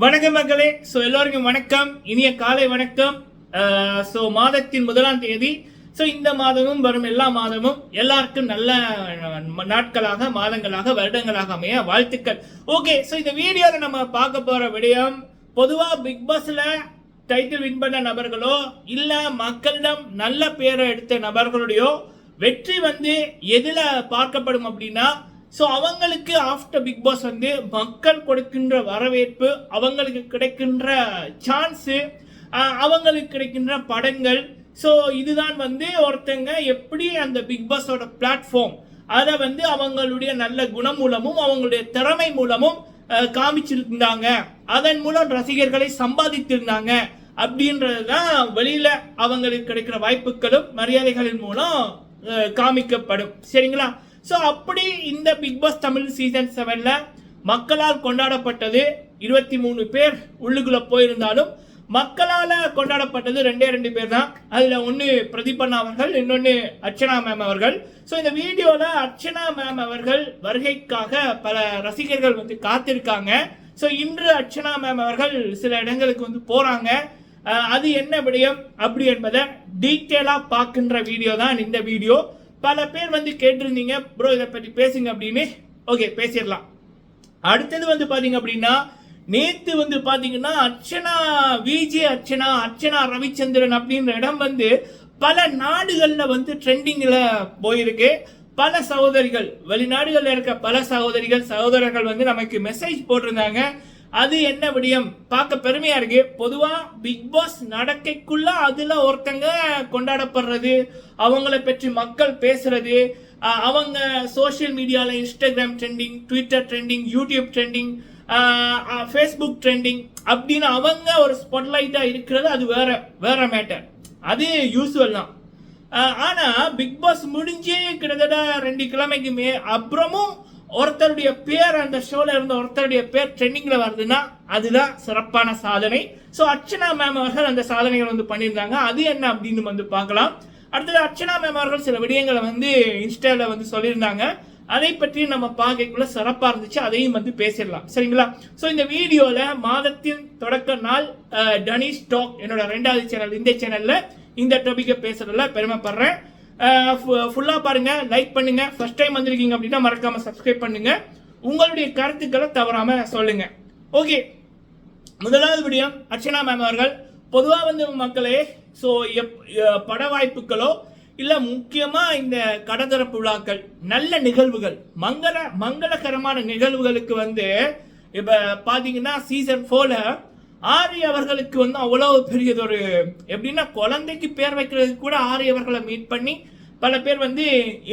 வணக்கம் மக்களே. எல்லோருக்கும் வணக்கம், இனிய காலை வணக்கம். மாதத்தின் 1ஆம் தேதி. இந்த மாதமும் வரும் எல்லா மாதமும் எல்லாருக்கும் நல்ல நாட்களாக, மாதங்களாக, வருடங்களாக அமைய வாழ்த்துக்கள். ஓகே, இந்த வீடியோல நம்ம பார்க்க போற விடயம், பொதுவா பிக் பாஸ்ல டைட்டில் வின் பண்ண நபர்களோ இல்ல மக்களிடம் நல்ல பேரை எடுத்த நபர்களுடையோ வெற்றி எதுல பார்க்கப்படும் அப்படின்னா, அவங்களுக்கு ஆஃப்டர் பிக் பாஸ் மக்கள் கொடுக்கின்ற வரவேற்பு, அவங்களுக்கு கிடைக்கின்ற சான்ஸு, அவங்களுக்கு கிடைக்கின்ற படங்கள். இதுதான் ஒருத்தங்க எப்படி அந்த பிக் பாஸோட பிளாட்ஃபார்ம் அதை அவங்களுடைய நல்ல குணம் மூலமும் அவங்களுடைய திறமை மூலமும் காமிச்சிருந்தாங்க, அதன் மூலம் ரசிகர்களை சம்பாதித்திருந்தாங்க அப்படின்றதுதான் வெளியில அவங்களுக்கு கிடைக்கிற வாய்ப்புகளும் மரியாதைகளின் மூலம் காமிக்கப்படும். சரிங்களா? அப்படி இந்த பிக் பாஸ் தமிழ் சீசன் 7ல மக்களால் கொண்டாடப்பட்டது 23 பேர் உள்ளுக்குள்ள போயிருந்தாலும் மக்களால கொண்டாடப்பட்டது 2 பேர் தான். அதுல ஒன்னு பிரதீபண்ணா அவர்கள், இன்னொன்னு அர்ச்சனா மேம் அவர்கள். இந்த வீடியோல அர்ச்சனா மேம் அவர்கள் வருகைக்காக பல ரசிகர்கள் காத்திருக்காங்க. இன்று அர்ச்சனா மேம் அவர்கள் சில இடங்களுக்கு போறாங்க. அது என்ன விடயம் அப்படி என்பதை டீட்டெயிலா பார்க்கின்ற வீடியோ தான் இந்த வீடியோ. பல பேர் கேட்டிருந்தீங்க, ப்ரோ இதை பற்றி பேசுங்க அப்படின்னு. ஓகே, பேசிடலாம். அடுத்தது பாத்தீங்க அப்படின்னா, நேத்து பாத்தீங்கன்னா அர்ச்சனா விஜே அர்ச்சனா ரவிச்சந்திரன் அப்படின்ற இடம் பல நாடுகள்ல ட்ரெண்டிங்ல போயிருக்கு. பல சகோதரிகள், வெளிநாடுகள்ல இருக்க பல சகோதரர்கள் நமக்கு மெசேஜ் போட்டிருந்தாங்க. அது என்ன விடயம் பார்க்க பெருமையா இருக்கு. பொதுவா பிக் பாஸ் நடக்கைக்குள்ள அதுல ஒருத்தங்க கொண்டாடப்படுறது, அவங்களை பற்றி மக்கள் பேசுறது, அவங்க சோசியல் மீடியால Instagram trending, Twitter trending, YouTube trending, Facebook trending அப்படின்னு அவங்க ஒரு ஸ்பாட்லைட்டா இருக்கிறது, அது வேற மேட்டர். அது யூஸ்வல் தான். ஆனா பிக் பாஸ் முடிஞ்சு கிட்டத்தட்ட 2 கிழமைக்குமே அப்புறமும் ஒருத்தருடைய பேர், அந்த ஷோல இருந்த ஒருத்தருடைய பேர் ட்ரெண்டிங்ல வருதுன்னா அதுதான் சிறப்பான சாதனை. அர்ச்சனா மேம் அவர்கள் அந்த சாதனைகள் பண்ணியிருந்தாங்க. அது என்ன அப்படின்னு பார்க்கலாம். அடுத்தது அர்ச்சனா மேம் அவர்கள் சில விடயங்களை இன்ஸ்டால சொல்லியிருந்தாங்க. அதை பற்றி நம்ம பார்க்கக்குள்ள சிறப்பா இருந்துச்சு, அதையும் பேசிடலாம். சரிங்களா? இந்த வீடியோல மாதத்தின் தொடக்க நாள் டனிஷ் டாக், என்னோட 2வது சேனல், இந்த சேனல்ல இந்த டாபிக்கை பேசுறதுல பெருமைப்படுறேன். ஃபுல்லா பாருங்க, லைக் பண்ணுங்க. ஃபர்ஸ்ட் டைம் வந்திருக்கீங்க அப்படின்னா மறக்காம சப்ஸ்கிரைப் பண்ணுங்க. உங்களுடைய கருத்துக்களை தவறாம சொல்லுங்க. ஓகே, முதலாவது விடயம், அர்ச்சனா மேம் அவர்கள் பொதுவா மக்களே, பட வாய்ப்புகளோ இல்ல முக்கியமா இந்த கடதரப்பு விழாக்கள், நல்ல நிகழ்வுகள், மங்களகரமான நிகழ்வுகளுக்கு இப்ப பாத்தீங்கன்னா சீசன் 4ல ஆரி அவர்களுக்கு அவ்வளவு பெரியதொரு, எப்படின்னா குழந்தைக்கு பேர் வைக்கிறதுக்கு கூட ஆரி அவர்களை மீட் பண்ணி பல பேர்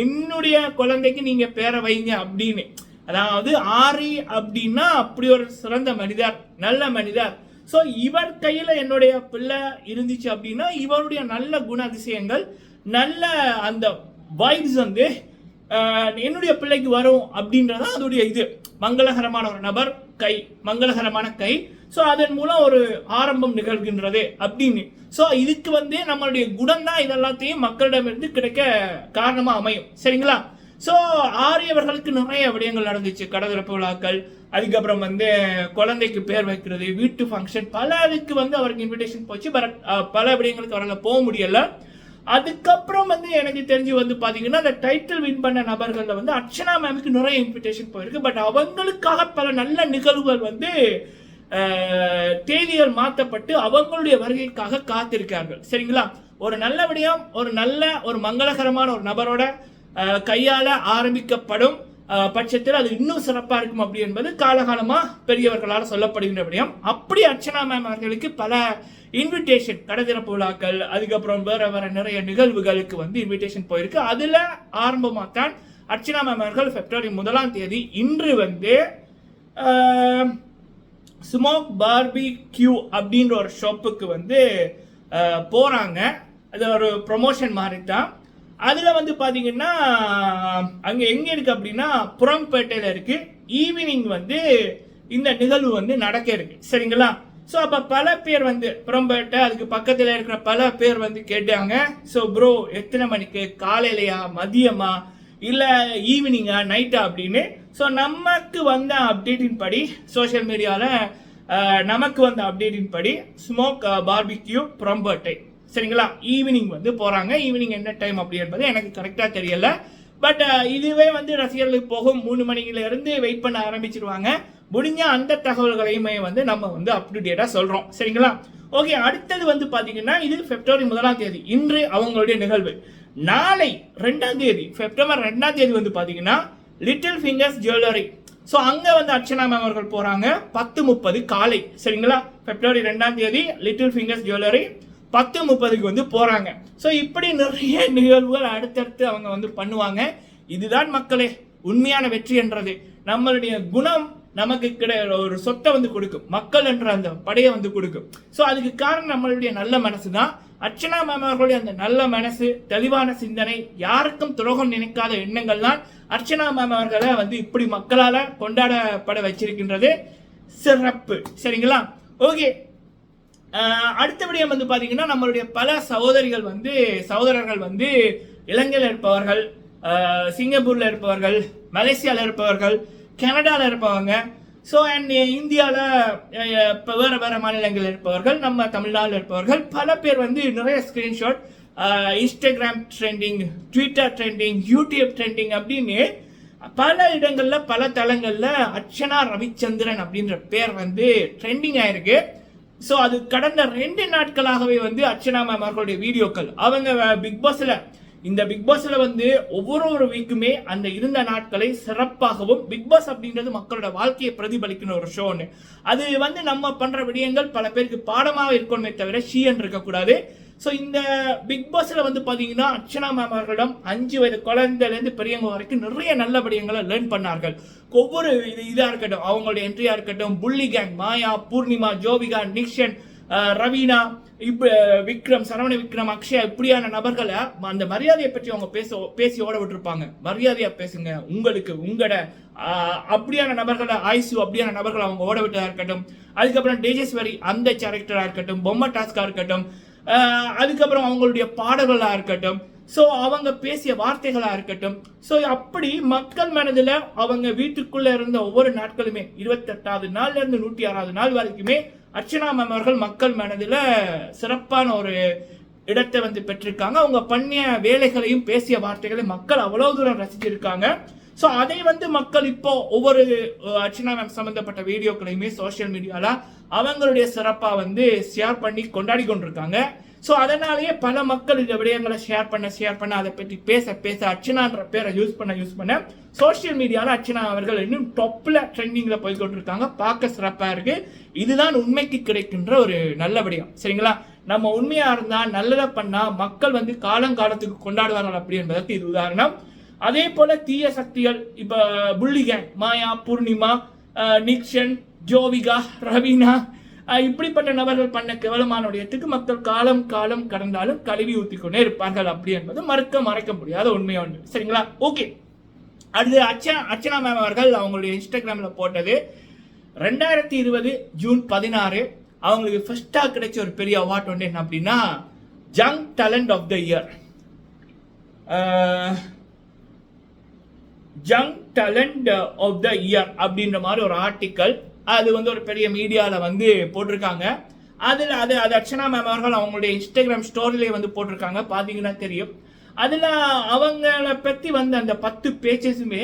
என்னுடைய குழந்தைக்கு நீங்க பேரை வைங்க அப்படின்னு. அதாவது ஆரி அப்படின்னா அப்படி ஒரு சிறந்த மனிதர், நல்ல மனிதர். இவர் கையில என்னுடைய பிள்ளை இருந்துச்சு அப்படின்னா இவருடைய நல்ல குணாதிசயங்கள், நல்ல அந்த வைப்ஸ் என்னுடைய பிள்ளைக்கு வரும் அப்படின்றத அதோடைய இது மங்களகரமான ஒரு நபர் கை, மங்களகரமான கை. அதன் மூலம் ஒரு ஆரம்பம் நிகழ்கின்றது அப்படின்னு. இதுக்கு நம்மளுடைய குணம் தான் இதெல்லாத்தையும் மக்களிடமிருந்து கிடைக்க காரணமா அமையும். சரிங்களா? ஆரியவர்களுக்கு நிறைய விடயங்கள் நடந்துச்சு, கடற்கரப்பு விழாக்கள், அதுக்கப்புறம் குழந்தைக்கு பேர் வைக்கிறது, வீட்டு ஃபங்க்ஷன், பல இதுக்கு அவருக்கு இன்விடேஷன் போச்சு. பல விடயங்களுக்கு அவரால் போக முடியல. அதுக்கப்புறம் எனக்கு தெரிஞ்சு பாத்தீங்கன்னா அந்த டைட்டில் வின் பண்ண நபர்கள்ல அர்ச்சனா மேமுக்கு நிறைய இன்விடேஷன் போயிருக்கு. பட் அவங்களுக்காக பல நல்ல நிகழ்வுகள் தேதிகள் மாற்றப்பட்டு அவங்களுடைய வருகைக்காக காத்திருக்கார்கள். சரிங்களா? ஒரு நல்ல விடயம், ஒரு மங்களகரமான ஒரு நபரோட கையால ஆரம்பிக்கப்படும் பட்சத்தில் அது இன்னும் சிறப்பா இருக்கும் அப்படி என்பது காலகாலமா பெரியவர்களால் சொல்லப்படுகின்ற விடயம். அப்படி அர்ச்சனா மேம் அவர்களுக்கு பல இன்விடேஷன், கடதிறப்பு விழாக்கள், அதுக்கப்புறம் வேற நிறைய நிகழ்வுகளுக்கு இன்விடேஷன் போயிருக்கு. அதுல ஆரம்பமா தான் அர்ச்சனா மேம் அவர்கள் பிப்ரவரி 1ஆம் தேதி இன்று ஸ்மோக் பார்பிக்யூ அப்படின்ற ஒரு ஷாப்புக்கு போறாங்க. அது ஒரு ப்ரொமோஷன் மாதிரி தான். அதுல பாத்தீங்கன்னா அங்க எங்க இருக்கு அப்படின்னா புறம்பேட்டையில இருக்கு. ஈவினிங் இந்த நிகழ்வு நடக்க இருக்கு. சரிங்களா? அப்ப பல பேர் புறம்பேட்டை அதுக்கு பக்கத்துல இருக்கிற பல பேர் கேட்டாங்க, ப்ரோ எத்தனை மணிக்கு, காலையிலையா, மதியமா, இல்ல ஈவினிங்கா, நைட்டா அப்படின்னு. நமக்கு வந்த அப்டேட்டின் படி சோசியல் மீடியால நமக்கு வந்த அப்டேட்டின் படி ஸ்மோக் பார்பிக்யூ ப்ரம்பர்டே, சரிங்களா, ஈவினிங் வந்து போறாங்க. ஈவினிங் என்ன டைம் அப்படி என்பது எனக்கு கரெக்டா தெரியல. பட் இதுவே வந்து ரசிகர்களுக்கு போகும் 3 மணில இருந்து வெயிட் பண்ண ஆரம்பிச்சிருவாங்க. முடிஞ்ச அந்த தகவல்களையுமே வந்து நம்ம வந்து அப் டு டேட்டா சொல்றோம், சரிங்களா. ஓகே, அடுத்தது வந்து பாத்தீங்கன்னா இது பிப்ரவரி 1ஆம் தேதி இன்று அவங்களுடைய நிகழ்வு. நாளை 2ஆம் தேதி செப்டம்பர் 2ஆம் தேதி வந்து பாத்தீங்கன்னா லிட்டில் ஃபிங்கர்ஸ் ஜுவல்லரி. ஸோ அங்க வந்து அர்ச்சனா மேம் அவர்கள் போறாங்க 10:30 காலை, சரிங்களா. பிப்ரவரி 2ஆம் தேதி லிட்டில் ஃபிங்கர்ஸ் ஜுவல்லரி 10:30 வந்து போறாங்க. ஸோ இப்படி நிறைய நிகழ்வுகள் அடுத்தடுத்து அவங்க வந்து பண்ணுவாங்க. இதுதான் மக்களே உண்மையான வெற்றி என்றது. நம்மளுடைய குணம் நமக்கு ஒரு சொத்தை வந்து கொடுக்கும், மக்கள் என்ற அந்த படையை வந்து கொடுக்கும். ஸோ அதுக்கு காரணம் நம்மளுடைய நல்ல மனசு தான். அர்ச்சனா மேம் அவர்களுடைய அந்த நல்ல மனசு, தெளிவான சிந்தனை, யாருக்கும் துரோகம் நினைக்காத எண்ணங்கள் தான் அர்ச்சனா மேம் அவர்களை வந்து இப்படி மக்களால கொண்டாடப்பட வச்சிருக்கின்றது. சிறப்பு, சரிங்களா. ஓகே, அடுத்தபடியாக வந்து பாத்தீங்கன்னா நம்மளுடைய பல சகோதரர்கள் வந்து இலங்கையில் இருப்பவர்கள், சிங்கப்பூர்ல இருப்பவர்கள், மலேசியாவில் இருப்பவர்கள், கனடாவில் இருப்பவங்க, ஸோ அண்ட் இந்தியாவில் வேற மாநிலங்களில் இருப்பவர்கள், நம்ம தமிழ்நாட்டில் இருப்பவர்கள், பல பேர் வந்து நிறைய screenshot, Instagram trending, Twitter trending, YouTube trending அப்படின்னு பல இடங்கள்ல பல தளங்கள்ல அர்ச்சனா ரவிச்சந்திரன் அப்படின்ற பேர் வந்து ட்ரெண்டிங் ஆயிருக்கு. ஸோ அது கடந்த 2 நாட்களாகவே வந்து அர்ச்சனா மேம் அவர்களுடைய வீடியோக்கள் அவங்க இந்த பிக் பாஸ்ல வந்து ஒவ்வொரு வீக்குமே அந்த இருந்த நாட்களை சிறப்பாகவும், பிக் பாஸ் அப்படின்றது மக்களோட வாழ்க்கையை பிரதிபலிக்கிற ஒரு ஷோன்னு, அது வந்து நம்ம பண்ற விடயங்கள் பல பேருக்கு பாடமாக இருக்கணுமே தவிர ஷீன் இருக்கக்கூடாது. ஸோ இந்த பிக் பாஸ்ல வந்து பாத்தீங்கன்னா அர்ச்சனா மேம் அவர்களிடம் 5 வயது குழந்தையிலேருந்து பெரியவங்க வரைக்கும் நிறைய நல்ல விடயங்களை லேர்ன் பண்ணார்கள். ஒவ்வொரு இதா இருக்கட்டும், அவங்களுடைய என்ட்ரியா இருக்கட்டும், புள்ளி கேங், மாயா, பூர்ணிமா, ஜோவிகா, நிக்ஷன், ரவீனா, விக்ரம், சரவண விக்ரம், அக்ஷயா, இப்படியான நபர்களை அந்த மரியாதையை பற்றி அவங்க பேசி ஓட விட்டுருப்பாங்க. மரியாதையா பேசுங்க, உங்களோட அப்படியான நபர்களை, ஆயுசு அப்படியான நபர்களை அவங்க ஓட விட்டதா இருக்கட்டும். அதுக்கப்புறம் தேஜஸ்வரி அந்த கேரக்டரா இருக்கட்டும், பொம்மை டாஸ்கா இருக்கட்டும், அதுக்கப்புறம் அவங்களுடைய பாடல்களா இருக்கட்டும், ஸோ அவங்க பேசிய வார்த்தைகளா இருக்கட்டும். ஸோ அப்படி மக்கள் மனதில் அவங்க வீட்டுக்குள்ள இருந்த ஒவ்வொரு நாட்களுமே 28வது நாள்ல இருந்து 106வது நாள் வரைக்குமே அர்ச்சனா மேம் அவர்கள் மக்கள் மனதில் சிறப்பான ஒரு இடத்தை வந்து பெற்றிருக்காங்க. அவங்க பண்ணிய வேலைகளையும் பேசிய வார்த்தைகளையும் மக்கள் அவ்வளவு தூரம் ரசிச்சிருக்காங்க. ஸோ அதை வந்து மக்கள் இப்போ ஒவ்வொரு அர்ச்சனா மேம் சம்பந்தப்பட்ட வீடியோக்களையுமே சோசியல் மீடியால அவங்களுடைய சிறப்பா வந்து ஷேர் பண்ணி கொண்டாடி கொண்டிருக்காங்க. ஸோ அதனாலேயே பல மக்கள் இந்த விடயங்களை ஷேர் பண்ண அதை பற்றி பேச அர்ச்சனான்ற பேரை யூஸ் பண்ண சோசியல் மீடியாவில் அர்ச்சனா அவர்கள் இன்னும் டாப்ல ட்ரெண்டிங்ல போய் கொண்டிருக்காங்க. பார்க்க சிறப்பா இருக்கு. இதுதான் உண்மைக்கு கிடைக்கின்ற ஒரு நல்ல விடயம், சரிங்களா. நம்ம உண்மையா இருந்தா நல்லதை பண்ணா மக்கள் வந்து காலத்துக்கு கொண்டாடுவார்கள் அப்படி என்பதற்கு இது உதாரணம். அதே போல தீய சக்திகள், இப்ப புள்ளி கேங், மாயா, பூர்ணிமா, நிக்ஷன், ஜோவிகா, ரவீனா, இப்படிப்பட்ட நபர்கள் பண்ண கேவலமான விடயத்துக்கு மக்கள் காலம் கடந்தாலும் கழுவி ஊத்திக்கொண்டே இருப்பார்கள் அப்படி என்பது மறைக்க முடியாத உண்மை ஒன்று, சரிங்களா. ஓகே, அடுத்து அர்ச்சனா மேம் அவர்கள் அவங்களுடைய இன்ஸ்டாகிராம்ல போட்டது 2020 ஜூன் 16 அவங்களுக்கு ஃபர்ஸ்டா கிடைச்ச ஒரு பெரிய அவார்ட் ஒன்று என்ன அப்படின்னா young talent of the year. Young talent of the year அப்படின்ற மாதிரி ஒரு ஆர்டிக்கல் அது வந்து ஒரு பெரிய மீடியால வந்து போட்டிருக்காங்க. அதுல அது அர்ச்சனா மேம் அவர்கள் அவங்களுடைய இன்ஸ்டாகிராம் ஸ்டோரியிலே வந்து போட்டிருக்காங்க, பாத்தீங்கன்னா தெரியும். அதுல அவங்கள பத்தி வந்து அந்த 10 பேஜஸுமே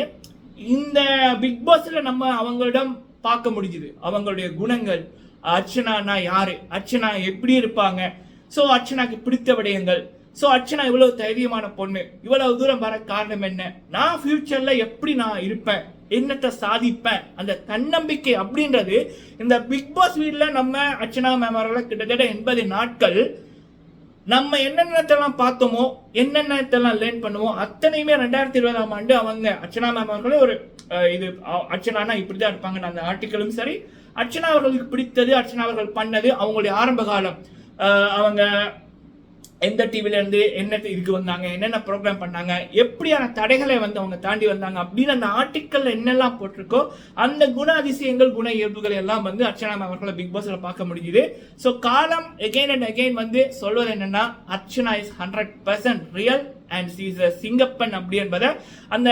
இந்த பிக் பாஸ்ல நம்ம அவங்களிடம் பார்க்க முடிஞ்சுது. அவங்களுடைய குணங்கள், அர்ச்சனானா யாரு, அர்ச்சனா எப்படி இருப்பாங்க, ஸோ அர்ச்சனாக்கு பிடித்த விடயங்கள், ஸோ அர்ச்சனா இவ்வளவு தைரியமான பொண்ணு, இவ்வளவு தூரம் வர காரணம் என்ன, நான் ஃபியூச்சர்ல எப்படி நான் இருப்பேன், என்னத்தை சாதிப்பேன், அந்த தன்னம்பிக்கை அப்படின்றது இந்த பிக் பாஸ் வீட்ல நம்ம அர்ச்சனா மேம் அவர்களை கிட்டத்தட்ட 80 நாட்கள் நம்ம என்னென்னத்தெல்லாம் பார்த்தோமோ, என்னென்னத்தெல்லாம் லேர்ன் பண்ணுவோம், அத்தனையுமே 2020ஆம் ஆண்டு அவங்க அர்ச்சனா மேம் அவர்களே ஒரு இது அர்ச்சனானா இப்படிதான் இருப்பாங்க அந்த ஆர்டிக்கலும் சரி, அர்ச்சனா அவர்களுக்கு பிடித்தது, அர்ச்சனா அவர்கள் பண்ணது, அவங்களுடைய ஆரம்ப காலம், அவங்க எந்த டிவில இருந்து என்ன இதுக்கு வந்தாங்க, என்னென்ன ப்ரோக்ராம் பண்ணாங்க, எப்படியான தடைகளை வந்து அவங்க தாண்டி வந்தாங்க அப்படின்னு அந்த ஆர்டிக்கல்ல என்னெல்லாம் போட்டிருக்கோ அந்த குண அதிசயங்கள், குண இயல்புகள் எல்லாம் வந்து அர்ச்சனா அவர்களை பிக் பாஸ்ல பார்க்க முடியுது. ஸோ காலம் அகைன் அண்ட் அகைன் வந்து சொல்வது என்னன்னா Archana is 100% real and she is a சிங்கப்பன் அப்படி என்பதை அந்த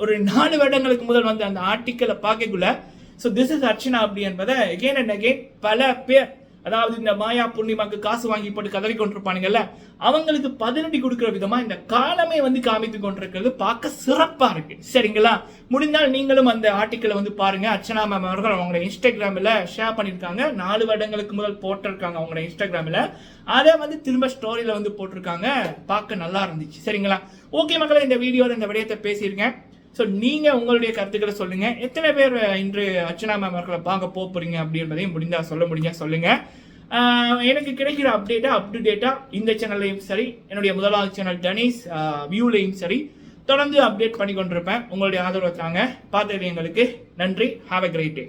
ஒரு 4 வருடங்களுக்கு முதல் வந்து அந்த ஆர்டிக்கலை பார்க்கக்குள்ள ஸோ திஸ் இஸ் அர்ச்சனா அப்படி என்பதை அகெயின் அண்ட் அகெயின் பல பேர், அதாவது இந்த மாயா பூர்ணிமாக்கு காசு வாங்கி போட்டு கதறி கொண்டிருப்பானுங்கல்ல, அவங்களுக்கு பதிலடி கொடுக்குற விதமா இந்த காலமே வந்து காமித்து கொண்டிருக்கிறது பார்க்க சிறப்பா இருக்கு. சரிங்களா? முடிந்தால் நீங்களும் அந்த ஆர்டிக்கலை வந்து பாருங்க. அர்ச்சனா மேம் அவர்கள் அவங்களோட இன்ஸ்டாகிராமில் ஷேர் பண்ணியிருக்காங்க. 4 வருடங்களுக்கு முதல் போட்டிருக்காங்க அவங்களோட இன்ஸ்டாகிராமில். அதை வந்து திரும்ப ஸ்டோரியில் வந்து போட்டிருக்காங்க. பார்க்க நல்லா இருந்துச்சு. சரிங்களா? ஓகே மக்களை, இந்த வீடியோவில் இந்த விடயத்தை பேசியிருக்கேன். ஸோ நீங்கள் உங்களுடைய கருத்துக்களை சொல்லுங்கள். எத்தனை பேர் இன்று அர்ச்சனா மேம் அவர்களை பார்க்க போகிறீங்க அப்படி என்பதையும் முடிஞ்சா சொல்லுங்கள். எனக்கு கிடைக்கிற அப்டேட்டாக இந்த சேனல்லையும் சரி, என்னுடைய முதலாவது சேனல் டனீஸ் வியூலையும் சரி தொடர்ந்து அப்டேட் பண்ணி கொண்டிருப்பேன். உங்களுடைய ஆதரவு தாங்க. பார்த்தது எங்களுக்கு நன்றி. Have a great day.